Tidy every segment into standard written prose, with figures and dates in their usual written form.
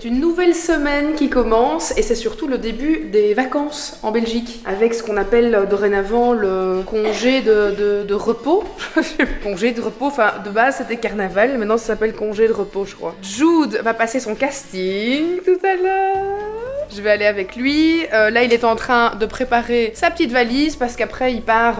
C'est une nouvelle semaine qui commence et c'est surtout le début des vacances en Belgique avec ce qu'on appelle dorénavant le congé de repos. Congé de repos, enfin de base c'était carnaval, maintenant ça s'appelle congé de repos je crois. Jude va passer son casting tout à l'heure. Je vais aller avec lui. Là, il est en train de préparer sa petite valise parce qu'après, il part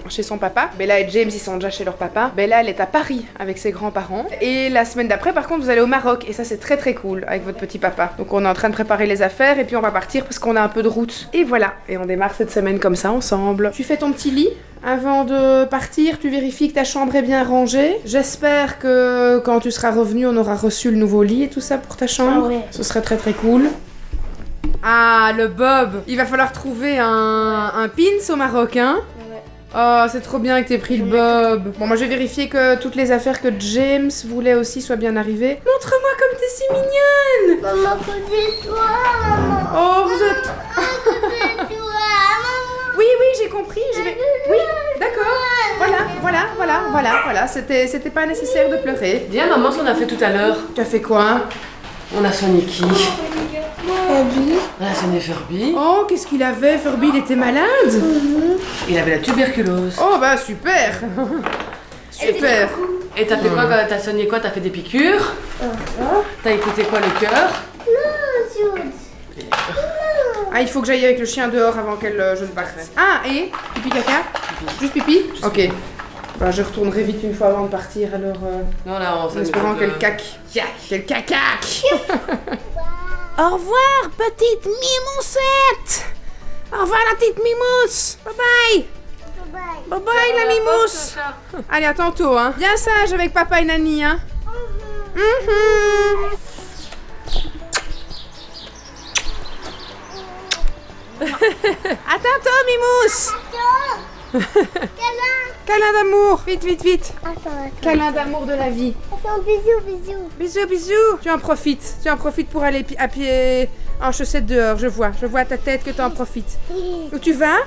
chez son papa. Bella et James, ils sont déjà chez leur papa. Bella, elle est à Paris avec ses grands-parents. Et la semaine d'après, par contre, vous allez au Maroc. Et ça, c'est très très cool avec votre petit papa. Donc, on est en train de préparer les affaires et puis on va partir parce qu'on a un peu de route. Et voilà. Et on démarre cette semaine comme ça, ensemble. Tu fais ton petit lit. Avant de partir, tu vérifies que ta chambre est bien rangée. J'espère que quand tu seras revenu, on aura reçu le nouveau lit et tout ça pour ta chambre. Ah ouais. Ce serait très très cool. Ah, le bob. Il va falloir trouver un pins au Maroc, hein. Ouais. Oh, c'est trop bien que t'aies pris le bob. Bon, moi je vais vérifier que toutes les affaires que James voulait aussi soient bien arrivées. Montre-moi comme t'es si mignonne. Maman, côté-toi, maman. Oh, vous êtes... Côté-toi, maman. Oui, j'ai compris. Oui, d'accord. Voilà. C'était pas nécessaire de pleurer. Viens maman, ce qu'on a fait tout à l'heure. Tu as fait quoi? On a soigné qui? Furby. On a soigné Furby. Oh, qu'est-ce qu'il avait? Furby, il était malade? Il avait la tuberculose. Oh, bah super. Super. Et t'as fait quoi? T'as soigné quoi? T'as fait des piqûres? T'as écouté quoi, le cœur? Non, Jude. Ah, il faut que j'aille avec le chien dehors avant qu'elle je ne parte. Ah, et pipi caca? Juste pipi? Ok. Bah, je retournerai vite une fois avant de partir, alors Non, là, on en espérant qu'elle caque. Qu'elle cacaque. Au revoir, petite mimoussette. Au revoir, la petite mimousse. Bye bye. Bye. Bye bye, la mimousse. Allez, à tantôt, hein. Bien sage avec papa et Nani, hein. À tantôt, mimousse. Câlin d'amour. Vite. Attends. Câlin d'amour de la vie. Attends, bisous. Bisous. Tu en profites pour aller à pied en chaussettes dehors. Je vois à ta tête que tu en profites. Où tu vas?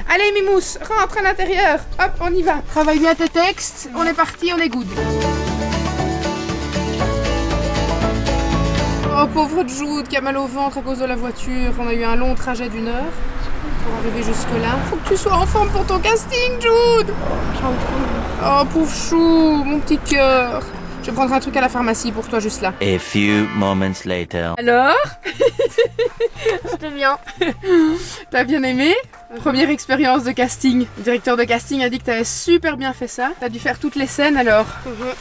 Allez, mimousse, rentre à l'intérieur. Hop, on y va. Travaille bien tes textes. On est parti, on est good. Oh, pauvre Jude qui a mal au ventre à cause de la voiture. On a eu un long trajet d'1 heure pour arriver jusque-là. Faut que tu sois en forme pour ton casting, Jude. Oh, pauvre chou, mon petit cœur. Je vais prendre un truc à la pharmacie pour toi juste là. A few moments later. Alors? C'était bien. T'as bien aimé? Première expérience de casting. Le directeur de casting a dit que t'avais super bien fait ça. T'as dû faire toutes les scènes alors.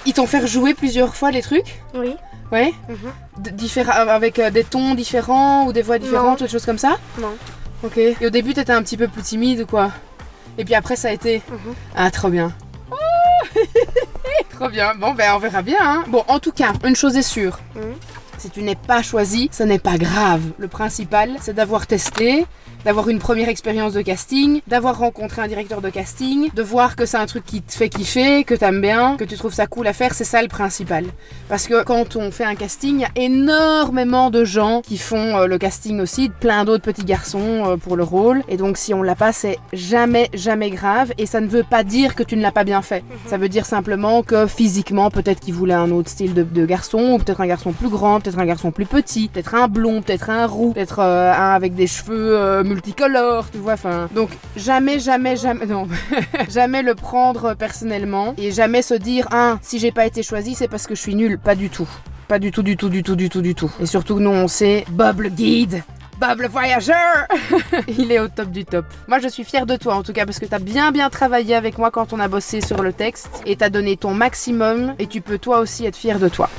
Ils t'ont fait jouer plusieurs fois les trucs? Oui. Ouais? Avec des tons différents ou des voix différentes ou des choses comme ça? Non. Ok. Et au début t'étais un petit peu plus timide ou quoi? Et puis après ça a été... Ah, trop bien. Trop bien. Bon, ben on verra bien, hein. Bon, en tout cas, une chose est sûre. Si tu n'es pas choisi, ce n'est pas grave. Le principal, c'est d'avoir testé, d'avoir une première expérience de casting, d'avoir rencontré un directeur de casting, de voir que c'est un truc qui te fait kiffer, que t'aimes bien, que tu trouves ça cool à faire, c'est ça le principal. Parce que quand on fait un casting, il y a énormément de gens qui font le casting aussi, plein d'autres petits garçons pour le rôle. Et donc si on l'a pas, c'est jamais grave. Et ça ne veut pas dire que tu ne l'as pas bien fait. Ça veut dire simplement que physiquement, peut-être qu'il voulait un autre style de garçon, ou peut-être un garçon plus grand, peut-être un garçon plus petit, peut-être un blond, peut-être un roux, peut-être un avec des cheveux multicolores, tu vois, enfin... Donc jamais, non, jamais le prendre personnellement et jamais se dire, si j'ai pas été choisi, c'est parce que je suis nulle. Pas du tout. Pas du tout. Et surtout que nous, on sait, Bob le guide, Bob le voyageur. Il est au top du top. Moi, je suis fière de toi, en tout cas, parce que t'as bien travaillé avec moi quand on a bossé sur le texte et t'as donné ton maximum et tu peux toi aussi être fière de toi.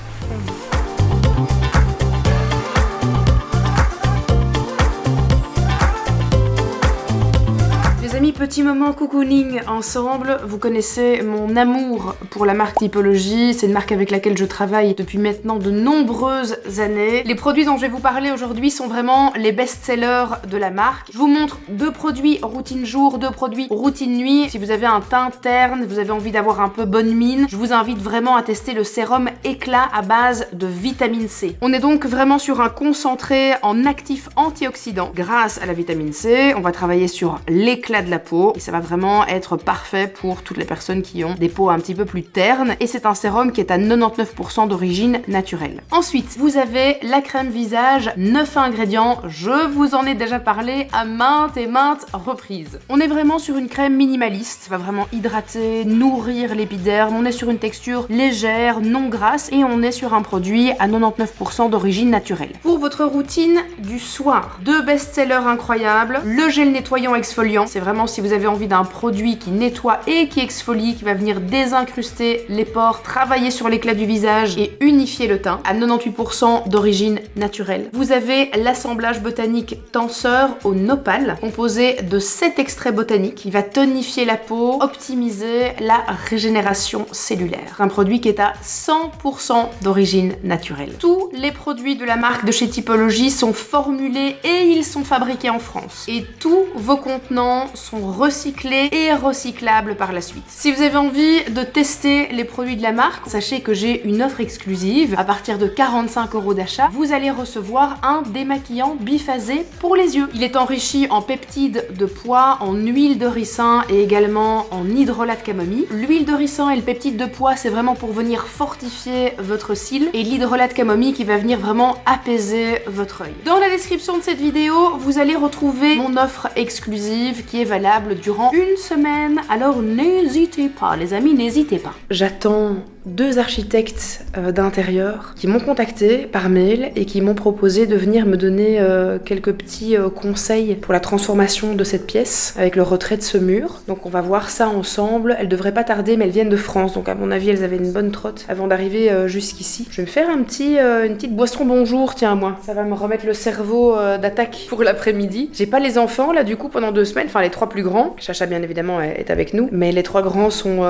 Les amis, petit moment cocooning ensemble. Vous connaissez mon amour pour la marque Typologie. C'est une marque avec laquelle je travaille depuis maintenant de nombreuses années. Les produits dont je vais vous parler aujourd'hui sont vraiment les best-sellers de la marque. Je vous montre 2 produits routine jour, 2 produits routine nuit. Si vous avez un teint terne, vous avez envie d'avoir un peu bonne mine, je vous invite vraiment à tester le sérum éclat à base de vitamine C. On est donc vraiment sur un concentré en actif antioxydant. Grâce à la vitamine C, on va travailler sur l'éclat de la peau, peau et ça va vraiment être parfait pour toutes les personnes qui ont des peaux un petit peu plus ternes et c'est un sérum qui est à 99% d'origine naturelle. Ensuite, vous avez la crème visage, 9 ingrédients, je vous en ai déjà parlé à maintes et maintes reprises. On est vraiment sur une crème minimaliste, ça va vraiment hydrater, nourrir l'épiderme, on est sur une texture légère, non grasse et on est sur un produit à 99% d'origine naturelle. Pour votre routine du soir, 2 best-sellers incroyables, le gel nettoyant exfoliant, c'est vraiment si vous avez envie d'un produit qui nettoie et qui exfolie, qui va venir désincruster les pores, travailler sur l'éclat du visage et unifier le teint, à 98% d'origine naturelle. Vous avez l'assemblage botanique tenseur au nopal, composé de 7 extraits botaniques, qui va tonifier la peau, optimiser la régénération cellulaire. Un produit qui est à 100% d'origine naturelle. Tous les produits de la marque de chez Typologie sont formulés et ils sont fabriqués en France. Et tous vos contenants sont recyclés et recyclables par la suite. Si vous avez envie de tester les produits de la marque, sachez que j'ai une offre exclusive. À partir de 45 € d'achat, vous allez recevoir un démaquillant biphasé pour les yeux. Il est enrichi en peptides de pois, en huile de ricin et également en hydrolat de camomille. L'huile de ricin et le peptide de pois, c'est vraiment pour venir fortifier votre cils et l'hydrolat de camomille qui va venir vraiment apaiser votre œil. Dans la description de cette vidéo, vous allez retrouver mon offre exclusive qui est valable durant une semaine. Alors n'hésitez pas, les amis, n'hésitez pas. J'attends 2 architectes d'intérieur qui m'ont contacté par mail et qui m'ont proposé de venir me donner quelques petits conseils pour la transformation de cette pièce avec le retrait de ce mur. Donc on va voir ça ensemble. Elles devraient pas tarder mais elles viennent de France donc à mon avis elles avaient une bonne trotte avant d'arriver jusqu'ici. Je vais me faire une petite boisson bonjour, tiens moi. Ça va me remettre le cerveau d'attaque pour l'après-midi. J'ai pas les enfants là du coup pendant 2 semaines, enfin les 3 plus grands. Chacha bien évidemment est avec nous mais les 3 grands sont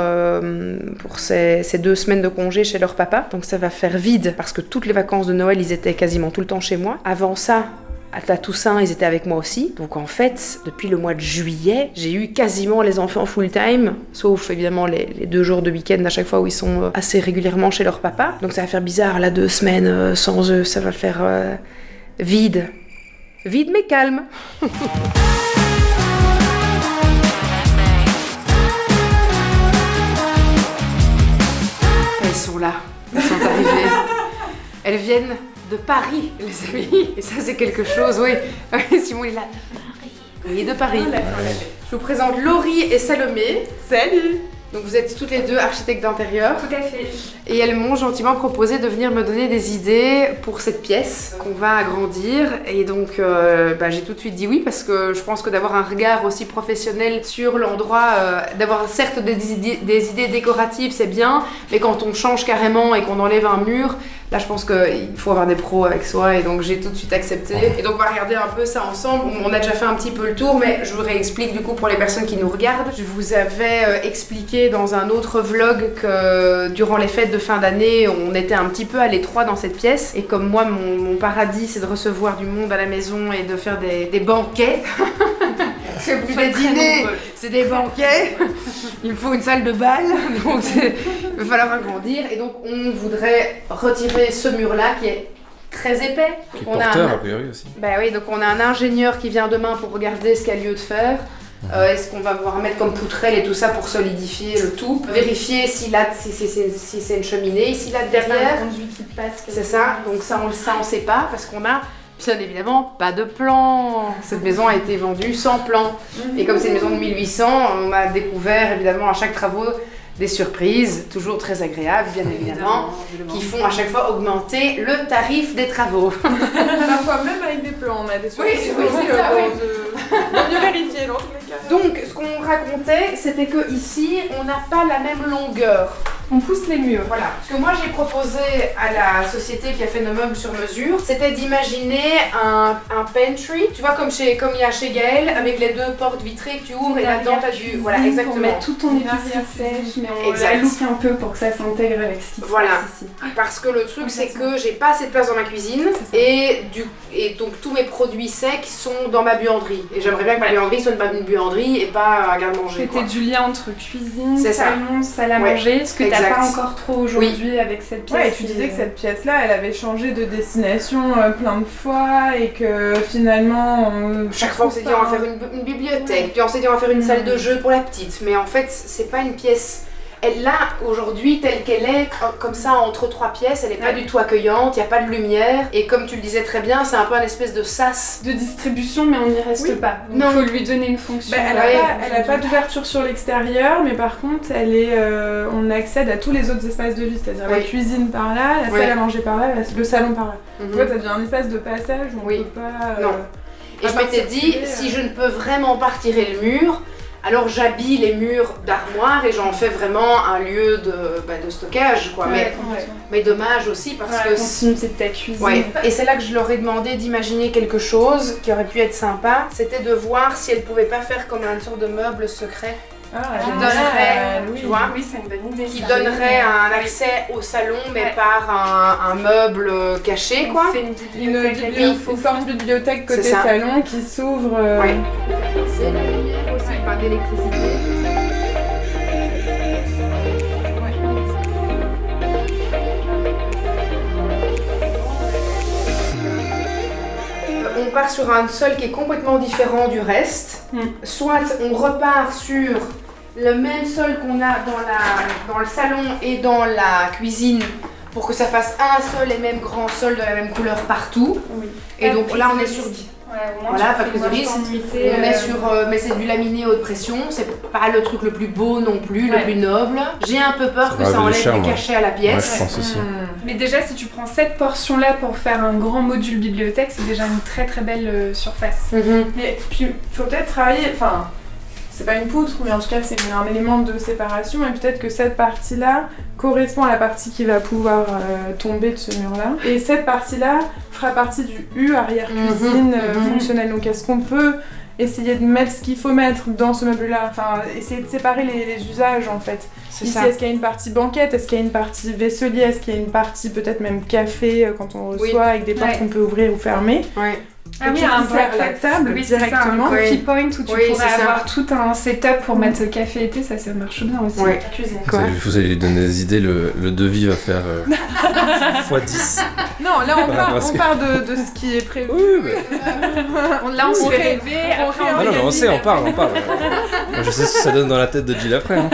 pour ces 2 semaines de congé chez leur papa, donc ça va faire vide parce que toutes les vacances de Noël ils étaient quasiment tout le temps chez moi. Avant ça, à la Toussaint ils étaient avec moi aussi, donc en fait depuis le mois de juillet j'ai eu quasiment les enfants full time, sauf évidemment les 2 jours de week-end à chaque fois où ils sont assez régulièrement chez leur papa, donc ça va faire bizarre là 2 semaines sans eux, ça va faire vide mais calme. Elles sont là, elles sont arrivées. Elles viennent de Paris, les amis. Et ça, c'est quelque chose, oui. Simon est là. Oui, de Paris. Je vous présente Laurie et Salomé. Salut! Donc vous êtes toutes les 2 architectes d'intérieur. Tout à fait. Et elles m'ont gentiment proposé de venir me donner des idées pour cette pièce qu'on va agrandir. Et donc j'ai tout de suite dit oui parce que je pense que d'avoir un regard aussi professionnel sur l'endroit, d'avoir certes des idées décoratives c'est bien, mais quand on change carrément et qu'on enlève un mur, là je pense qu'il faut avoir des pros avec soi et donc j'ai tout de suite accepté. Et donc on va regarder un peu ça ensemble. On a déjà fait un petit peu le tour mais je vous réexplique du coup pour les personnes qui nous regardent. Je vous avais expliqué dans un autre vlog que durant les fêtes de fin d'année on était un petit peu à l'étroit dans cette pièce et comme moi mon paradis c'est de recevoir du monde à la maison et de faire des banquets. C'est plus des dîners, c'est des banquets. Il me faut une salle de bal, donc il va falloir agrandir et donc on voudrait retirer ce mur là qui est très épais. Qui est porteur a priori aussi. Bah oui, donc on a un ingénieur qui vient demain pour regarder ce qu'il y a lieu de faire. Est-ce qu'on va pouvoir mettre comme poutrelle et tout ça pour solidifier le tout, vérifier si c'est une cheminée, ici là derrière. C'est ça, donc ça on sait pas parce qu'on a bien évidemment pas de plan. Cette maison a été vendue sans plan. Et comme c'est une maison de 1800, on a découvert évidemment à chaque travaux des surprises, toujours très agréables bien évidemment, qui font à chaque fois augmenter le tarif des travaux. Parfois même avec des plans, on a des surprises. Oui, c'est ça, oui. De mieux vérifier dans tous les cas. Donc ce qu'on racontait, c'était que ici, on n'a pas la même longueur. On pousse les murs. Voilà. Ce que moi j'ai proposé à la société qui a fait nos meubles sur mesure, c'était d'imaginer un pantry, tu vois comme il y a chez Gaël, avec les 2 portes vitrées que tu ouvres et là-dedans t'as du... Voilà, exactement. On met tout ton épicerie sèche, mais on la look un peu pour que ça s'intègre avec ce qui se passe ici. Parce que le truc c'est que j'ai pas assez de place dans ma cuisine et donc tous mes produits secs sont dans ma buanderie. Et j'aimerais bien que ma buanderie soit une buanderie et pas un garde-manger. C'était du lien entre cuisine, salon, salle à manger, ce que t'as Exact. pas encore trop aujourd'hui avec cette pièce. Ouais, et tu disais que cette pièce-là, elle avait changé de destination plein de fois et que finalement... Chaque fois on s'est dit on va faire une bibliothèque, puis on s'est dit on va faire une salle de jeu pour la petite, mais en fait c'est pas une pièce. Elle là aujourd'hui telle qu'elle est, comme ça entre 3 pièces, elle est pas du tout accueillante, il y a pas de lumière, et comme tu le disais très bien, c'est un peu un espèce de sas. De distribution, mais on n'y reste pas. Donc Non. faut lui donner une fonction. Elle a pas d'ouverture sur l'extérieur, mais par contre, on accède à tous les autres espaces de vie, c'est-à-dire la cuisine par là, la salle à manger par là, le salon par là. En fait, ça devient un espace de passage où on peut pas... Non. Et je m'étais dit, si je ne peux vraiment pas retirer le mur, alors j'habille les murs d'armoire et j'en fais vraiment un lieu de stockage, quoi. Mais dommage aussi parce que... continuité de ta cuisine. Ouais. Et c'est là que je leur ai demandé d'imaginer quelque chose qui aurait pu être sympa. C'était de voir si elles pouvaient pas faire comme une sorte de meuble secret. Qui donnerait, tu vois, oui, c'est une bonne idée. qui donnerait un accès au salon, mais par un meuble caché, quoi. C'est Une forme de bibliothèque côté salon qui s'ouvre. Ouais. C'est la lumière aussi, pas d'électricité. On part sur un sol qui est complètement différent du reste. Soit on repart sur le même sol qu'on a dans le salon et dans la cuisine pour que ça fasse un seul et même grand sol de la même couleur partout. Oui. Et donc là on est sur... Voilà, pas de prise de risque. On est sur, mais c'est du laminé haute pression, c'est pas le truc le plus beau non plus, le plus noble. J'ai un peu peur que ça enlève le cachet à la pièce. Ouais, je pense aussi. Mais déjà, si tu prends cette portion-là pour faire un grand module bibliothèque, c'est déjà une très très belle surface. Mais puis, il faut peut-être travailler, enfin, c'est pas une poutre, mais en tout cas, c'est un élément de séparation, et peut-être que cette partie-là correspond à la partie qui va pouvoir tomber de ce mur-là. Et cette partie-là fera partie du U arrière-cuisine fonctionnel. Donc, est-ce qu'on peut essayer de mettre ce qu'il faut mettre dans ce meuble-là, enfin, essayer de séparer les usages, en fait. Ici, est-ce qu'il y a une partie banquette, est-ce qu'il y a une partie vaisselier, est-ce qu'il y a une partie peut-être même café quand on reçoit, avec des portes qu'on peut ouvrir ou fermer. Ah oui, un breakfast table directement, un coffee point où tu pourrais avoir tout un setup pour mettre café et thé, ça marche bien aussi. Cuisine. Vous allez lui donner des idées, le devis va faire x10. Non, là on part de ce qui est prévu. Oui, Là on se fait rêver. Ah non, mais on sait, on parle. Moi, je sais ce que ça donne dans la tête de Jill après. Hein.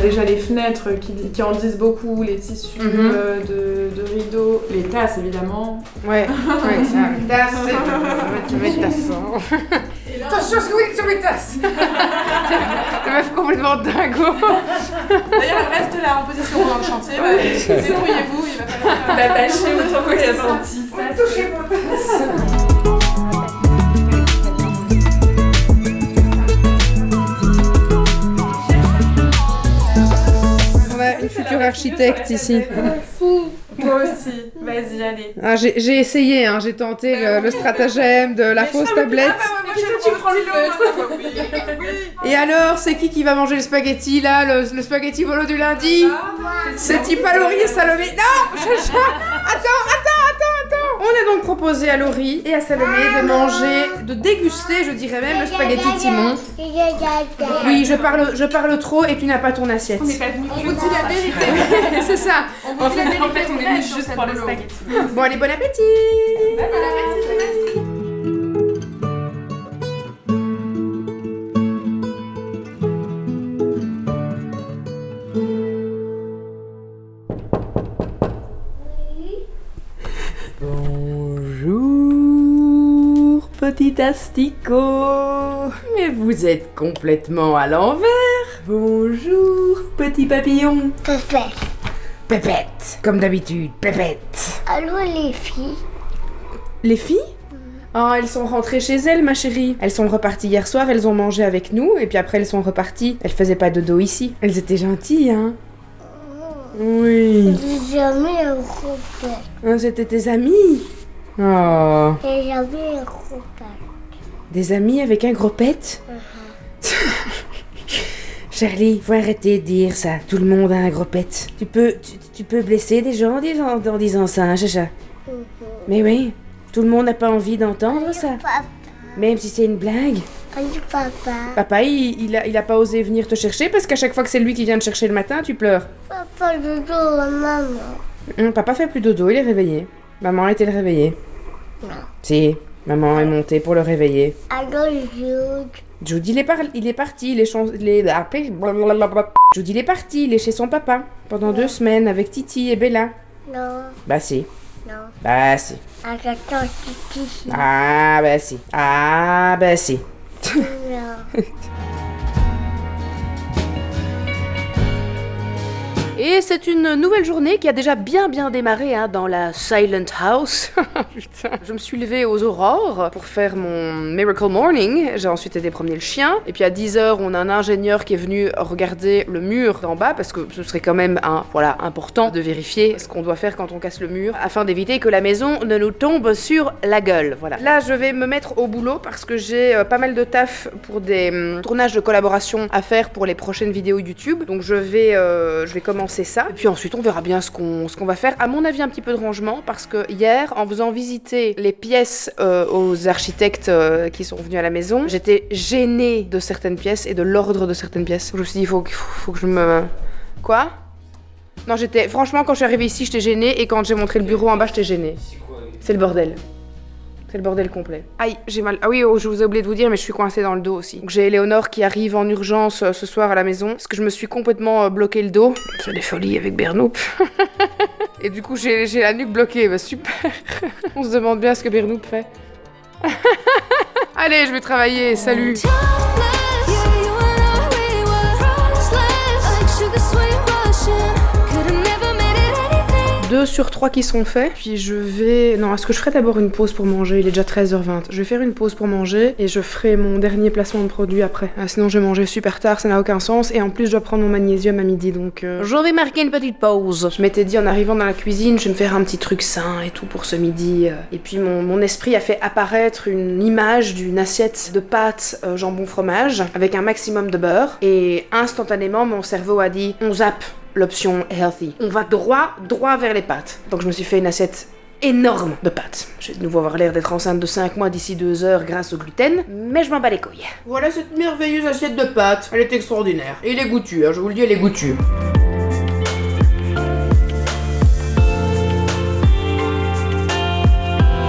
Déjà les fenêtres qui en disent beaucoup, les tissus de rideaux, les tasses évidemment. Ouais, ça. Tasses, tu mets ta tasses. Attention ce que vous dites sur mes tasses. La meuf complètement dingo. D'ailleurs elle reste là en position dans le chantier, débrouillez-vous, il va falloir l'attacher autour de la sortie. Touchez mon tasse. Une future architecte ici. Moi aussi, vas-y, allez. Ah, j'ai essayé, hein, j'ai tenté le stratagème de la fausse tablette. Tu prends le feu. Et alors, c'est qui va manger le spaghetti là, le spaghetti volo du lundi? C'est Tipa, Laurie et Salomé. Non, Attends. On a donc proposé à Laurie et à Salomé de manger, de déguster, je dirais même, le spaghetti de Simon. Oui, je parle trop et tu n'as pas ton assiette. On n'est pas venu. On vous dit la vérité. C'est ça. En fait, on est venu juste pour le spaghetti. Bon, allez, bon appétit. Bon appétit. Bonjour, petit asticot. Mais vous êtes complètement à l'envers. Bonjour, petit papillon. Pépette, comme d'habitude, Pépette. Allô les filles? Les filles? Oh, elles sont rentrées chez elles, ma chérie. Elles sont reparties hier soir, elles ont mangé avec nous, et puis après elles sont reparties. Elles faisaient pas dodo ici. Elles étaient gentilles, hein? Oui. J'ai jamais un gros pet. Oh, c'était tes amis? Oh. J'ai jamais un gros pet. Des amis avec un gros pet? Charlie, faut arrêter de dire ça. Tout le monde a un gros pet. Tu peux blesser des gens en disant ça, hein, chacha? Mais oui, tout le monde n'a pas envie d'entendre ça. Papa. Même si c'est une blague. Allez, papa. Papa, il a pas osé venir te chercher parce qu'à chaque fois que c'est lui qui vient te chercher le matin, tu pleures. Papa, dodo, maman. Papa fait plus dodo, il est réveillé. Maman a été le réveiller. Non. Si, maman est montée pour le réveiller. Alors, Jude. Jude, il est parti, Jude, il est parti, il est chez son papa pendant 2 semaines avec Titi et Bella. Non. Bah si, Non. bah si. Attends, Titi. Ah bah si, ah bah si. Non. Et c'est une nouvelle journée qui a déjà bien démarré dans la Silent House. Putain. Je me suis levée aux aurores pour faire mon Miracle Morning. J'ai ensuite été promener le chien. Et puis à 10h, on a un ingénieur qui est venu regarder le mur d'en bas parce que ce serait quand même important de vérifier ce qu'on doit faire quand on casse le mur afin d'éviter que la maison ne nous tombe sur la gueule. Voilà. Là, je vais me mettre au boulot parce que j'ai pas mal de taf pour des tournages de collaboration à faire pour les prochaines vidéos YouTube. Donc je vais commencer ça. Et puis ensuite, on verra bien ce qu'on va faire. À mon avis, un petit peu de rangement parce que hier, en faisant visiter les pièces aux architectes qui sont venus à la maison, j'étais gênée de certaines pièces et de l'ordre de certaines pièces. Je me suis dit, il faut que je me... Quoi ? Non, franchement, quand je suis arrivée ici, j'étais gênée et quand j'ai montré le bureau en bas, j'étais gênée. C'est le bordel. C'est le bordel complet. Aïe, j'ai mal. Ah oui, je vous ai oublié de vous dire, mais je suis coincée dans le dos aussi. Donc j'ai Éléonore qui arrive en urgence ce soir à la maison, parce que je me suis complètement bloqué le dos. C'est des folies avec Bernoup. Et du coup, j'ai la nuque bloquée. Bah super. On se demande bien ce que Bernoup fait. Allez, je vais travailler. Salut. 2 sur 3 qui sont faits, puis je vais... Non, est-ce que je ferai d'abord une pause pour manger? Il est déjà 13h20. Je vais faire une pause pour manger et je ferai mon dernier placement de produit après. Sinon, je vais manger super tard, ça n'a aucun sens. Et en plus, je dois prendre mon magnésium à midi, donc... Je vais marquer une petite pause. Je m'étais dit, en arrivant dans la cuisine, je vais me faire un petit truc sain et tout pour ce midi. Et puis, mon esprit a fait apparaître une image d'une assiette de pâtes jambon-fromage avec un maximum de beurre. Et instantanément, mon cerveau a dit, on zappe l'option healthy. On va droit vers les pâtes. Donc je me suis fait une assiette énorme de pâtes. Je vais de nouveau avoir l'air d'être enceinte de 5 mois d'ici 2 heures grâce au gluten, mais je m'en bats les couilles. Voilà cette merveilleuse assiette de pâtes. Elle est extraordinaire. Et il est goûtu, je vous le dis, elle est goûtue.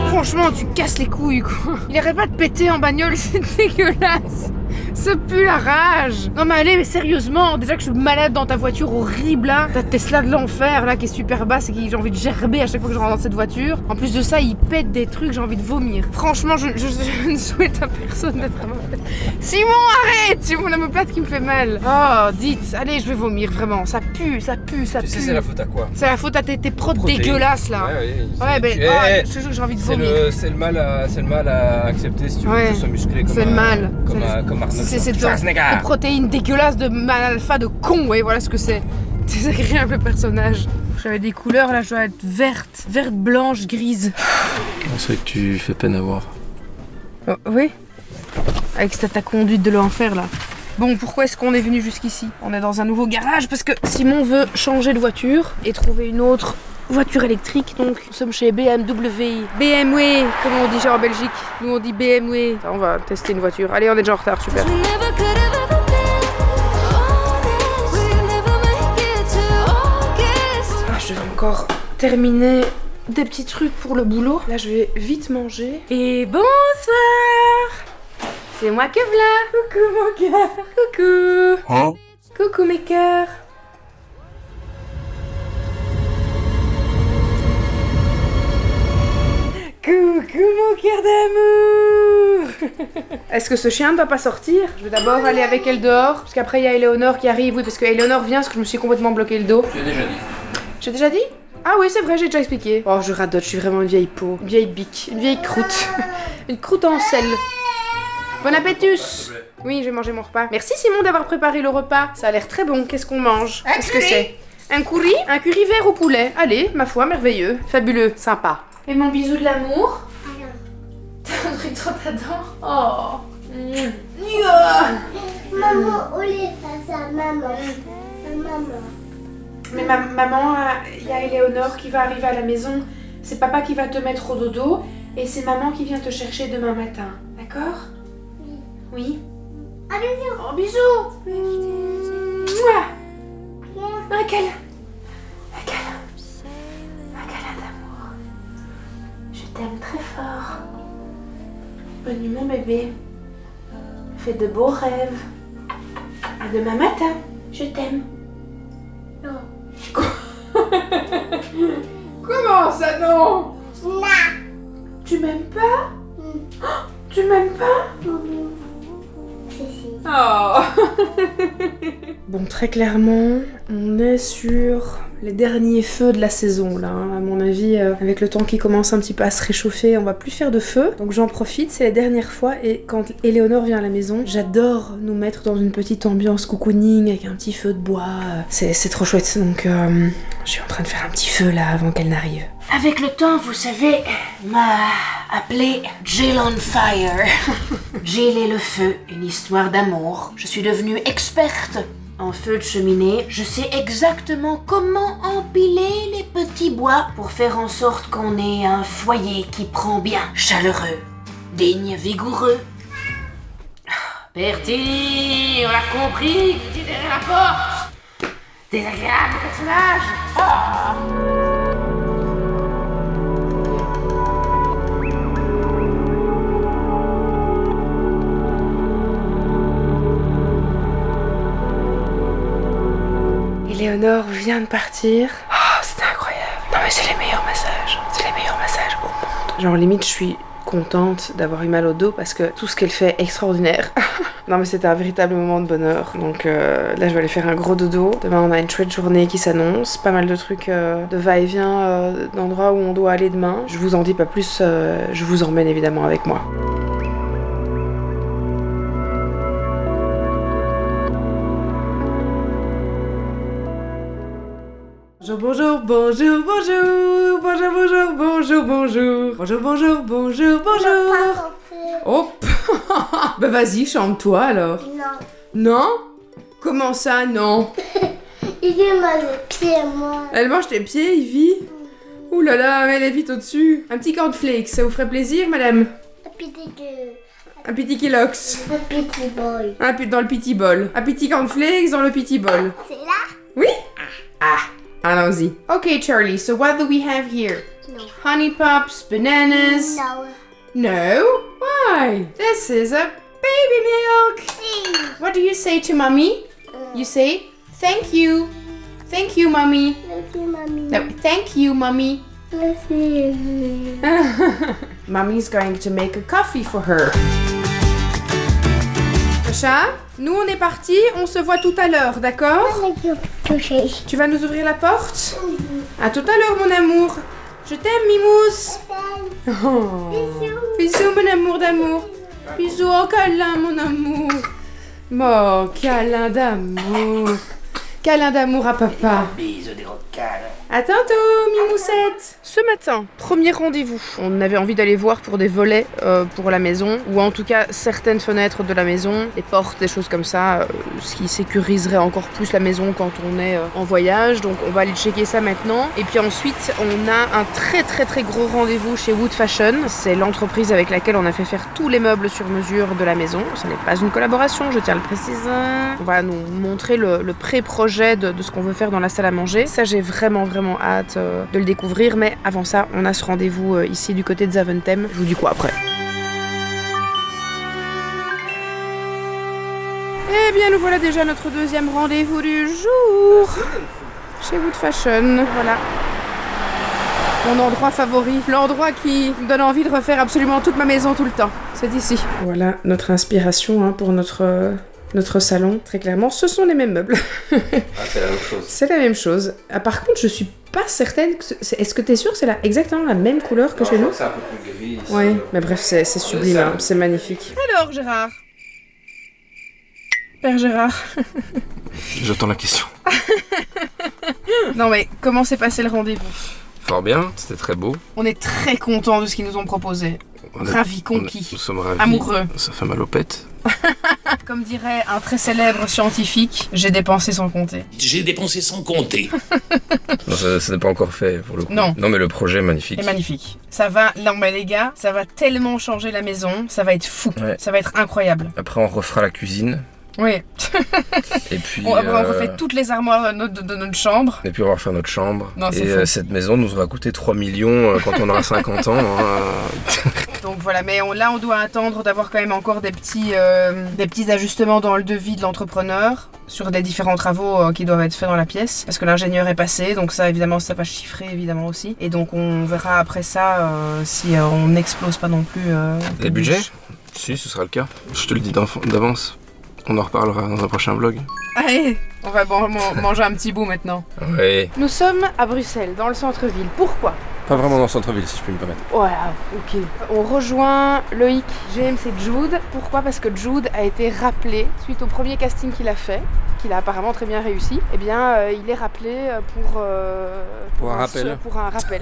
Franchement, tu casses les couilles, quoi. Il arrête pas de péter en bagnole, c'est dégueulasse. Ça pue la rage. Non mais allez, mais sérieusement, déjà que je suis malade dans ta voiture horrible là, ta Tesla de l'enfer là qui est super basse et qui j'ai envie de gerber à chaque fois que je rentre dans cette voiture. En plus de ça, il pète des trucs, j'ai envie de vomir. Franchement, je ne souhaite à personne d'être malade. Simon, arrête! C'est mon omoplate qui me fait mal. Oh, dites, allez, je vais vomir vraiment. Ça pue, ça pue, ça pue. Tu sais, c'est la faute à quoi? C'est la faute à tes protes dégueulasses là. Ouais, ben, je te jure que j'ai envie de vomir. C'est le mal à accepter si tu veux que je sois musclé comme c'est le mal. Comme Arnold. C'est des protéines dégueulasses de mal alpha de con, ouais, voilà ce que c'est. Désagréable le personnage. J'avais des couleurs là, je dois être verte, blanche, grise. C'est vrai que tu fais peine à voir. Oh, oui. Avec ta conduite de l'enfer là. Bon, pourquoi est-ce qu'on est venu jusqu'ici? On est dans un nouveau garage parce que Simon veut changer de voiture et trouver une autre voiture électrique, donc nous sommes chez BMW. BMW, comme on dit en Belgique. Nous on dit BMW. On va tester une voiture. Allez, on est déjà en retard, super. Je devais encore terminer des petits trucs pour le boulot. Là, je vais vite manger. Et bonsoir! C'est moi que v'là! Coucou mon cœur! Coucou! Hein? Coucou mes cœurs! Coucou mon cœur d'amour. Est-ce que ce chien ne va pas sortir? Je vais d'abord aller avec elle dehors, parce qu'après il y a Éléonore qui arrive. Oui, parce que Éléonore vient parce que je me suis complètement bloqué le dos. Tu l'as déjà dit. J'ai déjà dit? Ah oui, c'est vrai, j'ai déjà expliqué. Oh, je radote, je suis vraiment une vieille peau, une vieille bique, une vieille croûte. Une croûte en sel. Bon appétus. Oui, je vais manger mon repas. Merci Simon d'avoir préparé le repas. Ça a l'air très bon. Qu'est-ce qu'on mange? Qu'est-ce que c'est? Un curry? Un curry vert au poulet. Allez, ma foi, merveilleux, fabuleux, sympa. Et mon bisou de l'amour? T'as un truc dans ta dent? Oh. Maman, où est ça, maman? Maman. Mais maman, il y a Éléonore qui va arriver à la maison c'est papa qui va te mettre au dodo et c'est maman qui vient te chercher demain matin. D'accord? Oui. Ah, bisous. Oh, bisous. Mouah. Un câlin. Un câlin. Un câlin d'amour. Je t'aime très fort. Bonne nuit mon bébé. Fais de beaux rêves. À demain matin. Je t'aime. Non. Comment ça non? Non. Tu m'aimes pas? Tu m'aimes pas? Si. Oh. Bon, très clairement, on est sur les derniers feux de la saison là. À mon avis, avec le temps qui commence un petit peu à se réchauffer, on va plus faire de feu. Donc j'en profite, c'est la dernière fois. Et quand Éléonore vient à la maison, j'adore nous mettre dans une petite ambiance cocooning avec un petit feu de bois. C'est trop chouette. Donc je suis en train de faire un petit feu là avant qu'elle n'arrive. Avec le temps, vous savez, on m'a appelé Jill on Fire. Jill et le feu, une histoire d'amour. Je suis devenue experte en feu de cheminée. Je sais exactement comment empiler les petits bois pour faire en sorte qu'on ait un foyer qui prend bien, chaleureux, digne, vigoureux. Bertie, on l'a compris, tu es derrière la porte. Désagréable personnage. Éléonore vient de partir. Oh, c'était incroyable. Non mais c'est les meilleurs massages. C'est les meilleurs massages au monde. Genre limite je suis contente d'avoir eu mal au dos parce que tout ce qu'elle fait est extraordinaire. Non mais c'était un véritable moment de bonheur. Donc là je vais aller faire un gros dodo. Demain on a une chouette journée qui s'annonce. Pas mal de trucs de va-et-vient d'endroits où on doit aller demain. Je vous en dis pas plus. Je vous emmène évidemment avec moi. Bonjour, bonjour, bonjour, bonjour, bonjour, bonjour, bonjour, bonjour, bonjour, bonjour, bonjour. Hop. Bah vas-y, chante-toi alors. Non. Non? Comment ça, non? Il est mal les pieds, moi. Elle mange tes pieds, Ivy? Ouh là là, elle est vite au-dessus. Un petit cornflakes, ça vous ferait plaisir, madame? Un petit Kellogg's. Un petit bol. Dans le petit bol. Un petit cornflakes dans le petit bol. C'est là? Oui? Ah. Allons-y. Okay, Charlie, so what do we have here? No. Honey Pops, bananas. No. No? Why? This is a baby milk. What do you say to mommy? You say, thank you. Thank you, mommy. Merci, mamie. No, thank you, mommy. Merci. Mommy's going to make a coffee for her. Sacha, nous on est partis, on se voit tout à l'heure, d'accord? Tu vas nous ouvrir la porte? À tout à l'heure, mon amour. Je t'aime, Mimousse. Oh. Bisous, mon amour d'amour. Bisous, oh câlin, mon amour. Oh, câlin d'amour. Câlin d'amour à papa. Bisous, des gros câlins. À tantôt, Mimoussette. Ce matin, premier rendez-vous. On avait envie d'aller voir pour des volets pour la maison, ou en tout cas certaines fenêtres de la maison, des portes, des choses comme ça, ce qui sécuriserait encore plus la maison quand on est en voyage. Donc on va aller checker ça maintenant. Et puis ensuite, on a un très gros rendez-vous chez Wood Fashion. C'est l'entreprise avec laquelle on a fait faire tous les meubles sur mesure de la maison. Ce n'est pas une collaboration, je tiens à le préciser. On va nous montrer le pré-projet de ce qu'on veut faire dans la salle à manger. Ça, j'ai vraiment hâte de le découvrir, mais avant ça, on a ce rendez-vous ici du côté de Zaventem. Je vous dis quoi après. Eh bien, nous voilà déjà notre deuxième rendez-vous du jour chez Wood Fashion. Voilà. Mon endroit favori, l'endroit qui me donne envie de refaire absolument toute ma maison tout le temps. C'est ici. Voilà notre inspiration pour notre salon. Très clairement, ce sont les mêmes meubles. Ah, c'est la même chose. C'est la même chose. Ah, par contre, je suis pas certaine que est-ce que t'es sûre que c'est exactement la même couleur que chez nous? C'est un peu plus gris ici. Ouais, mais bref, c'est sublime, hein. C'est magnifique. Alors, Gérard. Père Gérard. J'attends la question. Non mais, comment s'est passé le rendez-vous? Fort bien, c'était très beau. On est très contents de ce qu'ils nous ont proposé. Ravis, conquis. Nous sommes ravis. Amoureux. Ça fait mal aux pètes. Comme dirait un très célèbre scientifique, j'ai dépensé sans compter. J'ai dépensé sans compter. Non, ça n'est pas encore fait pour le coup. Non. Non, mais le projet est magnifique. C'est magnifique. Ça va, non mais les gars, ça va tellement changer la maison, ça va être fou. Ouais. Ça va être incroyable. Après, on refera la cuisine. Oui. Et puis, on refait toutes les armoires de notre chambre. Et puis on va refaire notre chambre. Non, c'est et faux. cette maison nous aura coûté 3 millions quand on aura 50 ans. Hein. Donc voilà, mais là on doit attendre d'avoir quand même encore des petits ajustements dans le devis de l'entrepreneur sur des différents travaux qui doivent être faits dans la pièce. Parce que l'ingénieur est passé, donc ça évidemment ça va chiffrer évidemment aussi. Et donc on verra après ça si on n'explose pas non plus Les budgets ? Si, ce sera le cas. Je te le dis d'avance. On en reparlera dans un prochain vlog. Allez, on va manger un petit bout maintenant. Ouais. Nous sommes à Bruxelles, dans le centre-ville. Pourquoi? Pas vraiment dans le centre-ville, si je peux me permettre. Voilà, ok. On rejoint Loïc, James et Jude. Pourquoi? Parce que Jude a été rappelé suite au premier casting qu'il a fait, qu'il a apparemment très bien réussi. Eh bien, il est rappelé Pour un rappel. Pour un rappel.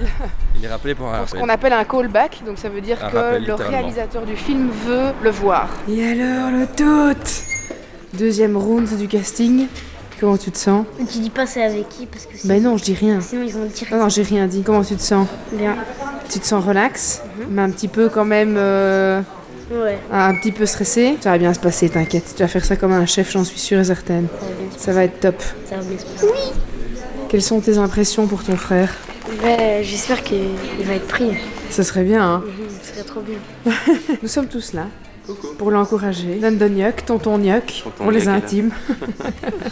Il est rappelé pour un Pour ce rappel. qu'on appelle un callback, donc ça veut dire Un que rappel, le littéralement. réalisateur du film veut le voir. Et alors le tout. Deuxième round du casting. Comment tu te sens? Tu dis pas c'est avec qui parce que Ben non, je dis rien. sinon ils vont le tirer. Non, j'ai rien dit. Comment tu te sens? Bien. Tu te sens relax, mais un petit peu quand même, Ouais. un petit peu stressé. Ça va bien se passer, t'inquiète. Tu vas faire ça comme un chef, j'en suis sûre et certaine. Ça va bien se Ça va être top. passer. Ça va bien se passer. Quelles sont tes impressions pour ton frère? Ben, j'espère qu'il va être pris. Ce serait bien, hein? Ce serait trop bien. Nous sommes tous là. Pour l'encourager. London Yuck, tonton Yuck, pour les intimes.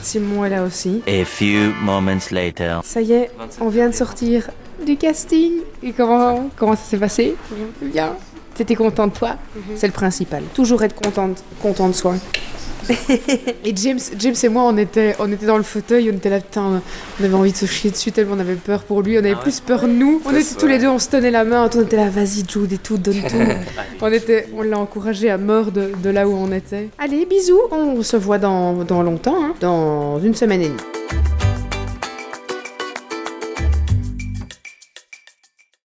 Simon est là aussi. A few moments later. Ça y est, on vient de sortir du casting. Et comment ça s'est passé? Bien. T'étais content de toi? C'est le principal. Toujours être content de soi. Et James et moi, on était dans le fauteuil, on était là, putain, on avait envie de se chier dessus tellement on avait peur pour lui, on avait plus peur nous. On était tous les deux, on se tenait la main, on était là, vas-y Jude et tout, donne tout. On l'a encouragé à mort de là où on était. Allez, bisous, on se voit dans longtemps, hein, dans 1 semaine et demie.